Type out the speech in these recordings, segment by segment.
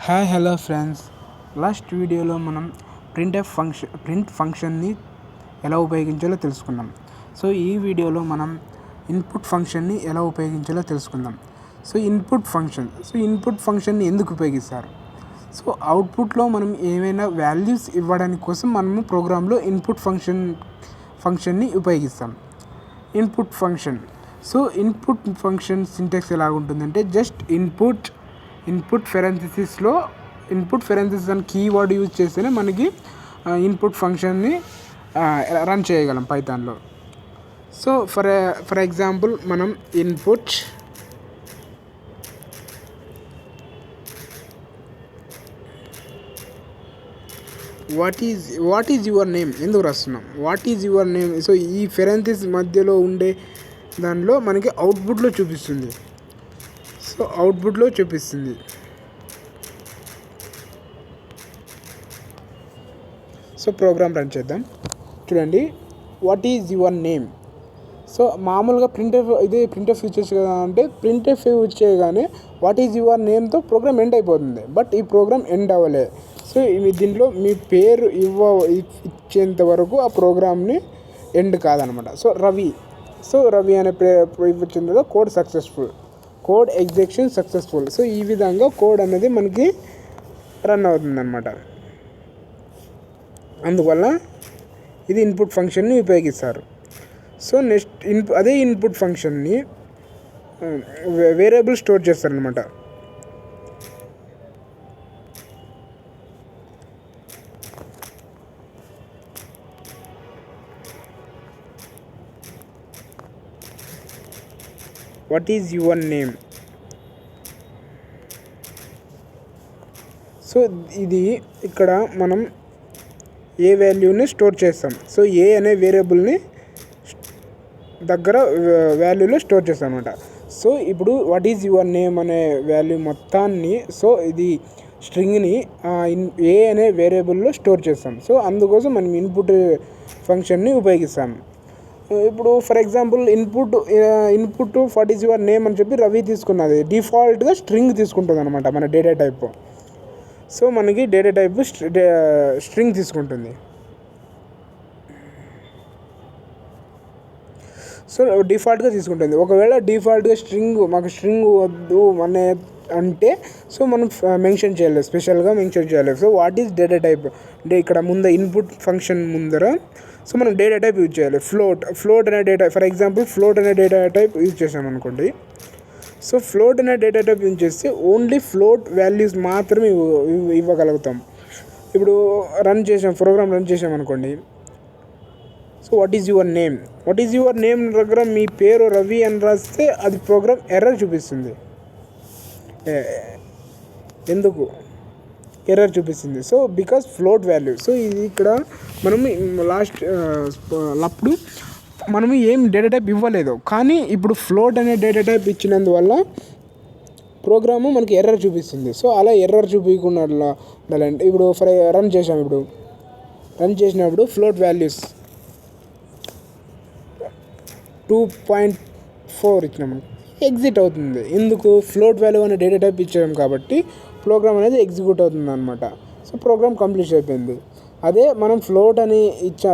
Hi hello friends, last వీడియోలో మనం print ఫంక్షన్ని ఎలా ఉపయోగించాలో తెలుసుకున్నాం. సో ఈ వీడియోలో మనం ఇన్పుట్ ఫంక్షన్ని ఎలా ఉపయోగించాలో తెలుసుకుందాం. సో ఇన్పుట్ ఫంక్షన్ని ఎందుకు ఉపయోగిస్తారు? సో అవుట్పుట్లో మనం ఏమైనా వాల్యూస్ ఇవ్వడానికి కోసం మనము ప్రోగ్రాంలో ఇన్పుట్ ఫంక్షన్ని ఉపయోగిస్తాం. ఇన్పుట్ ఫంక్షన్ సింటాక్స్ ఎలా ఉంటుందంటే, జస్ట్ ఇన్పుట్ ఫెరెన్సిస్ అని కీవర్డ్ యూజ్ చేస్తేనే మనకి ఇన్పుట్ ఫంక్షన్ని రన్ చేయగలం పైథాన్లో. సో ఫర్ ఎగ్జాంపుల్ మనం input what is your name ఎందుకు రాస్తున్నాం, what is your name. So ఈ ఫెరెన్సిస్ మధ్యలో ఉండే దానిలో మనకి అవుట్పుట్లో చూపిస్తుంది. సో ప్రోగ్రామ్ రన్ చేద్దాం. చూడండి, what is your name. So మామూలుగా ప్రింట్ఎఫ్ యూజ్ చేసి కదా అంటే ప్రింట్ఎఫ్ యూజ్ చేయగానే వాట్ ఈజ్ యువర్ నేమ్తో ప్రోగ్రామ్ ఎండ్ అయిపోతుంది. బట్ ఈ ప్రోగ్రామ్ ఎండ్ అవ్వలే. సో దీంట్లో మీ పేరు ఇచ్చేంత వరకు ఆ ప్రోగ్రామ్ని ఎండ్ కాదనమాట. సో రవి అనే ఇచ్చిన తర్వాత కోడ్ ఎగ్జిక్యూషన్ సక్సెస్ఫుల్. సో ఈ విధంగా కోడ్ అనేది మనకి రన్ అవుతుంది అనమాట. అందువల్ల ఇది ఇన్పుట్ ఫంక్షన్ని ఉపయోగిస్తారు. సో నెక్స్ట్ అదే ఇన్పుట్ ఫంక్షన్ని వేరియబుల్ స్టోర్ చేస్తారనమాట. What is your name. So ఇది ఇక్కడ మనం ఏ వాల్యూని స్టోర్ చేస్తాం. సో ఏ అనే వేరియబుల్ని దగ్గర వాల్యూలో స్టోర్ చేస్తాం అనమాట. సో ఇప్పుడు వాట్ ఈజ్ యువర్ నేమ్ అనే వాల్యూ మొత్తాన్ని, సో ఇది స్ట్రింగ్ని ఏ అనే వేరియబుల్లో స్టోర్ చేస్తాం. సో అందుకోసం మనం ఇన్పుట్ ఫంక్షన్ని ఉపయోగిస్తాం. ఇప్పుడు for example input what is your name అని చెప్పి రవి తీసుకున్నది డిఫాల్ట్గా స్ట్రింగ్ తీసుకుంటుంది అనమాట మన డేటా టైప్. సో మనకి డేటా టైప్ స్ట్రింగ్ తీసుకుంటుంది. సో డిఫాల్ట్గా తీసుకుంటుంది. ఒకవేళ డిఫాల్ట్గా మాకు స్ట్రింగ్ వద్దు అంటే సో మనం స్పెషల్గా మెన్షన్ చేయాలి. So what is data type అంటే ఇక్కడ ఇన్పుట్ ఫంక్షన్ ముందర సో మనం డేటా టైప్ యూజ్ చేయాలి. ఫ్లోట్ అనే డేటా, ఫర్ ఎగ్జాంపుల్ ఫ్లోట్ అనే డేటా టైప్ యూజ్ చేసామనుకోండి. సో ఫ్లోట్ అనే డేటా టైప్ యూజ్ చేస్తే ఓన్లీ ఫ్లోట్ వాల్యూస్ మాత్రమే ఇవ్వగలుగుతాం. ఇప్పుడు ప్రోగ్రామ్ రన్ చేసామనుకోండి. So what is your name దగ్గర మీ పేరు రవి అని రాస్తే అది ప్రోగ్రామ్ ఎర్రర్ చూపిస్తుంది. ఎందుకు ఎర్రర్ చూపిస్తుంది? So because float value. So ఇది ఇక్కడ మనం అప్పుడు మనం ఏం డేటా టైప్ ఇవ్వలేదు, కానీ ఇప్పుడు ఫ్లోట్ అనే డేటా టైప్ ఇచ్చినందువల్ల ప్రోగ్రాము మనకి ఎర్రర్ చూపిస్తుంది. సో అలా ఎర్రర్ చూపించకుండా ఉండాలంటే ఇప్పుడు రన్ చేసినప్పుడు ఫ్లోట్ వాల్యూస్ 2.4 ఇచ్చినాము, ఎగ్జిట్ అవుతుంది. ఎందుకు? ఫ్లోట్ వాల్యూ అనే డేటా టైప్ ఇచ్చాం కాబట్టి ప్రోగ్రామ్ అనేది ఎగ్జిక్యూట్ అవుతుంది అనమాట. సో ప్రోగ్రామ్ కంప్లీట్ అయిపోయింది. అదే మనం ఫ్లోట్ అని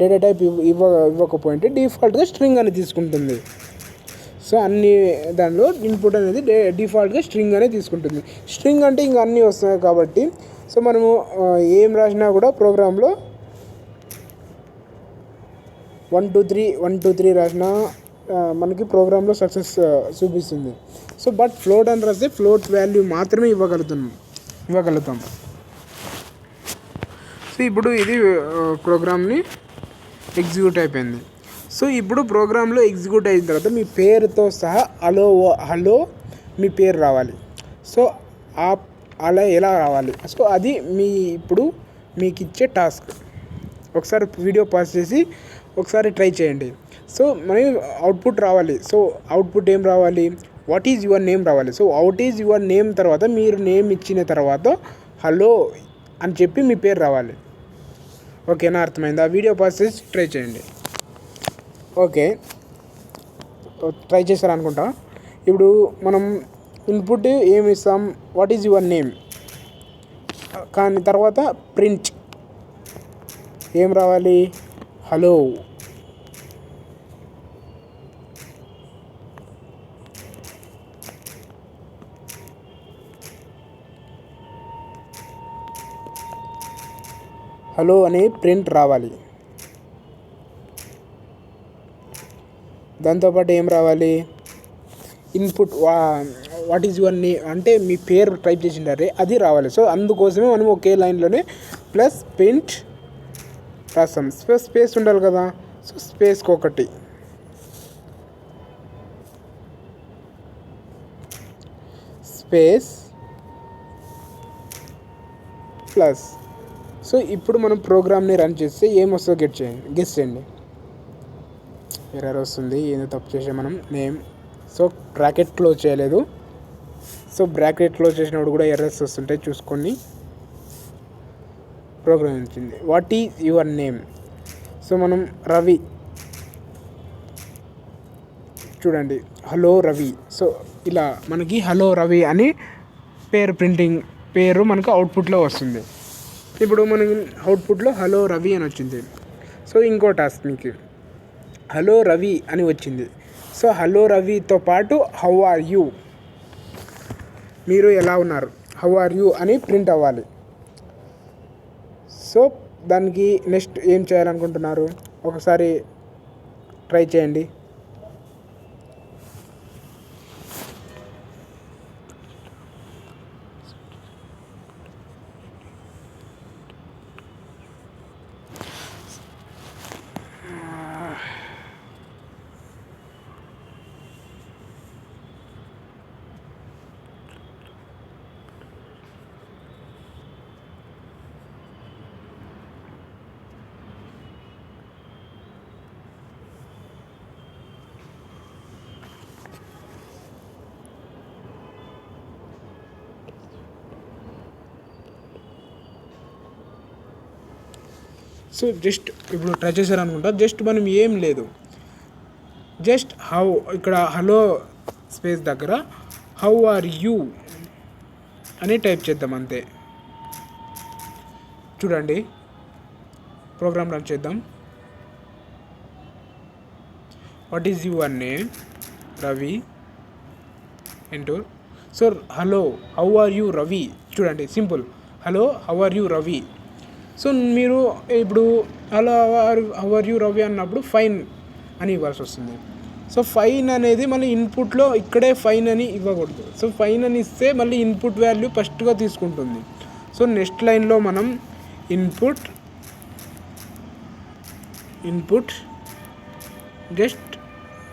డేటా టైప్ ఇవ్వకపోయింటే డిఫాల్ట్గా స్ట్రింగ్ అని తీసుకుంటుంది. సో అన్ని దానిలో ఇన్పుట్ అనేది డిఫాల్ట్గా స్ట్రింగ్ అనేది తీసుకుంటుంది. స్ట్రింగ్ అంటే ఇంకా అన్నీ వస్తున్నాయి కాబట్టి సో మనము ఏం రాసినా కూడా ప్రోగ్రాంలో 1 2 3 రాసినా మనకి ప్రోగ్రాంలో సక్సెస్ చూపిస్తుంది. సో బట్ ఫ్లోట్ అని రాస్తే ఫ్లోట్ వాల్యూ మాత్రమే ఇవ్వగలుగుతాం. సో ఇప్పుడు ఇది ప్రోగ్రామ్ని ఎగ్జిక్యూట్ అయిపోయింది. సో ఇప్పుడు ప్రోగ్రాంలో ఎగ్జిక్యూట్ అయిన తర్వాత మీ పేరుతో సహా హలో మీ పేరు రావాలి. సో అలా ఎలా రావాలి? సో అది మీకు ఇచ్చే టాస్క్. ఒకసారి వీడియో పాజ్ చేసి ఒకసారి ట్రై చేయండి. సో మనకి అవుట్పుట్ రావాలి. సో అవుట్పుట్ ఏం రావాలి? వాట్ ఈజ్ యువర్ నేమ్ రావాలి. So what is your name తర్వాత మీరు నేమ్ ఇచ్చిన తర్వాత హలో అని చెప్పి మీ పేరు రావాలి. ఓకేనా? అర్థమైంది? ఆ వీడియో పాజ్ చేసి ట్రై చేయండి. ఓకే, ట్రై చేస్తారు అనుకుంటా. ఇప్పుడు మనం ఇన్పుట్ ఏమి ఇస్తాం? What is your name. కానీ తర్వాత ప్రింట్ ఏం రావాలి, హలో. హలో అనే ప్రింట్ రావాలి. దాంతోపాటు ఏం రావాలి, input what is your name అంటే మీ పేరు టైప్ చేసిండారే అది రావాలి. సో అందుకోసమే మనం ఒకే లైన్లోనే ప్లస్ ప్రింట్ రాస్తాం. స్పేస్ ఉండాలి కదా, సో స్పేస్కి ఒకటి, స్పేస్ ప్లస్. సో ఇప్పుడు మనం ప్రోగ్రామ్ని రన్ చేస్తే ఏమొస్తుందో గెస్ చేయండి. ఎర్రర్ వస్తుంది, ఏదో తప్పు చేసే మనం నేమ్. సో బ్రాకెట్ క్లోజ్ చేయలేదు. సో బ్రాకెట్ క్లోజ్ చేసినప్పుడు కూడా ఎర్రర్స్ వస్తుంటాయి, చూసుకొని. ప్రోగ్రామ్ వచ్చింది, what is your name. So మనం రవి, చూడండి హలో రవి. సో ఇలా మనకి హలో రవి అని పేరు మనకు అవుట్పుట్లో వస్తుంది. ఇప్పుడు మనకి అవుట్పుట్లో హలో రవి అని వచ్చింది. సో ఇంకో టాస్క్ మీకు హలో రవి అని వచ్చింది. సో హలో రవితో పాటు హౌ ఆర్ యూ, మీరు ఎలా ఉన్నారు, హౌ ఆర్ యూ అని ప్రింట్ అవ్వాలి. సో దానికి నెక్స్ట్ ఏం చేయాలనుకుంటున్నారు, ఒకసారి ట్రై చేయండి. సో జస్ట్ ఇప్పుడు ట్రై చేశారనుకుంటా. జస్ట్ మనం ఏం లేదు, జస్ట్ హౌ, ఇక్కడ హలో స్పేస్ దగ్గర హౌ ఆర్ యూ అని టైప్ చేద్దాం అంతే. చూడండి ప్రోగ్రామ్ రన్ చేద్దాం. What is your name, Ravi, enter. So hello how are you Ravi, చూడండి simple, hello how are you Ravi. So మీరు ఇప్పుడు hello how are you Ravi అన్నప్పుడు ఫైన్ అని ఇవ్వాల్సి వస్తుంది. సో ఫైన్ అనేది మళ్ళీ ఇన్పుట్లో ఇక్కడే ఫైన్ అని ఇవ్వకూడదు. సో ఫైన్ అని ఇస్తే మళ్ళీ ఇన్పుట్ వాల్యూ ఫస్ట్గా తీసుకుంటుంది. సో నెక్స్ట్ లైన్లో మనం ఇన్పుట్ జస్ట్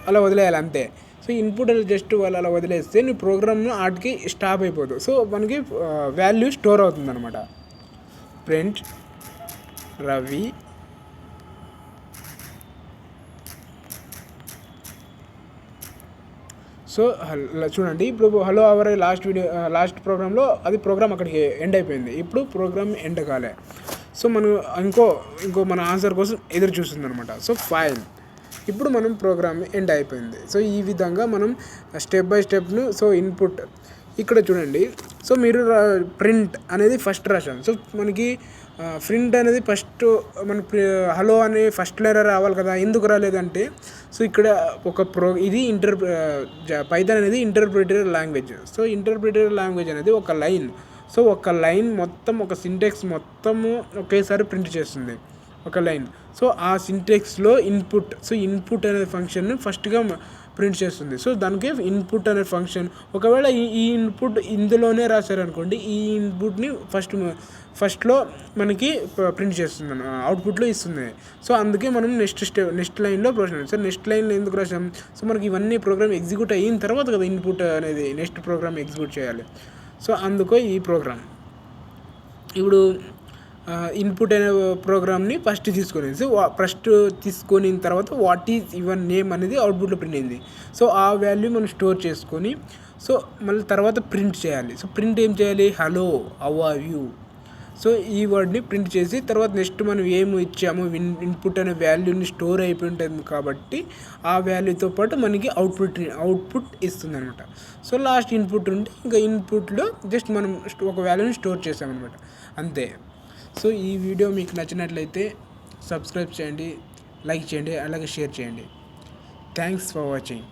అలా వదిలేయాలి అంతే. సో ఇన్పుట్ జస్ట్ వాళ్ళు అలా వదిలేస్తే నీ ప్రోగ్రామ్ను ఆటికి స్టాప్ అయిపోతుంది. సో మనకి వాల్యూ స్టోర్ అవుతుంది అనమాట. ప్రింట్ రవి సో చూడండి ఇప్పుడు హలో అవర్ లాస్ట్ ప్రోగ్రాంలో అది ప్రోగ్రామ్ అక్కడికి ఎండ్ అయిపోయింది. ఇప్పుడు ప్రోగ్రామ్ ఎండ్ కాలే. సో మనం ఇంకో మన ఆన్సర్ కోసం ఎదురు చూస్తుంది అనమాట. సో ఫైన్, ఇప్పుడు మనం ప్రోగ్రామ్ ఎండ్ అయిపోయింది. సో ఈ విధంగా మనం స్టెప్ బై స్టెప్ను సో ఇన్పుట్ ఇక్కడ చూడండి. సో మీరు ప్రింట్ అనేది ఫస్ట్ రాశాం. సో మనకి ప్రింట్ అనేది ఫస్ట్ మనకి హలో అనే ఫస్ట్ లెటర్ రావాలి కదా, ఎందుకు రాలేదంటే సో ఇక్కడ ఇది పైథాన్ అనేది interpreter language. So interpreter language అనేది ఒక లైన్, సో ఒక లైన్ మొత్తం ఒక సింటెక్స్ మొత్తము ఒకేసారి ప్రింట్ చేస్తుంది ఒక లైన్. సో ఆ సింటెక్స్లో ఇన్పుట్ అనే ఫంక్షన్ ఫస్ట్గా ప్రింట్ చేస్తుంది. సో దానికి ఇన్పుట్ అనే ఫంక్షన్, ఒకవేళ ఈ ఇన్పుట్ ఇందులోనే రాశారనుకోండి, ఈ ఇన్పుట్ని ఫస్ట్లో మనకి ప్రింట్ చేస్తుంది, అవుట్పుట్లో ఇస్తుంది. సో అందుకే మనం నెక్స్ట్ లైన్లో రాసాం. సో నెక్స్ట్ లైన్లో ఎందుకు రాసాం, సో మనకి ఇవన్నీ ప్రోగ్రామ్ ఎగ్జిక్యూట్ అయిన తర్వాత కదా ఇన్పుట్ అనేది నెక్స్ట్ ప్రోగ్రామ్ ఎగ్జిక్యూట్ చేయాలి. సో అందుకో ఈ ప్రోగ్రామ్ ఇప్పుడు ఇన్పుట్ అనే ప్రోగ్రామ్ని ఫస్ట్ తీసుకొని తర్వాత వాట్ ఈజ్ యువర్ నేమ్ అనేది అవుట్పుట్లో ప్రింట్ అయింది. సో ఆ వాల్యూ మనం స్టోర్ చేసుకొని సో మళ్ళీ తర్వాత ప్రింట్ చేయాలి. సో ప్రింట్ ఏం చేయాలి, hello how are you. So ఈ వర్డ్ని ప్రింట్ చేసి తర్వాత నెక్స్ట్ మనం ఏమి ఇచ్చామో ఇన్పుట్ అనే వాల్యూని స్టోర్ అయిపోయి ఉంటుంది కాబట్టి ఆ వాల్యూతో పాటు మనకి అవుట్పుట్ ఇస్తుంది అనమాట. సో లాస్ట్ ఇన్పుట్ ఉంటే ఇంకా ఇన్పుట్లో జస్ట్ మనం ఒక వాల్యూని స్టోర్ చేసామన్నమాట, అంతే. సో ఈ వీడియో మీకు నచ్చినట్లయితే సబ్స్క్రైబ్ చేయండి, లైక్ చేయండి, అలాగే షేర్ చేయండి. Thanks for watching.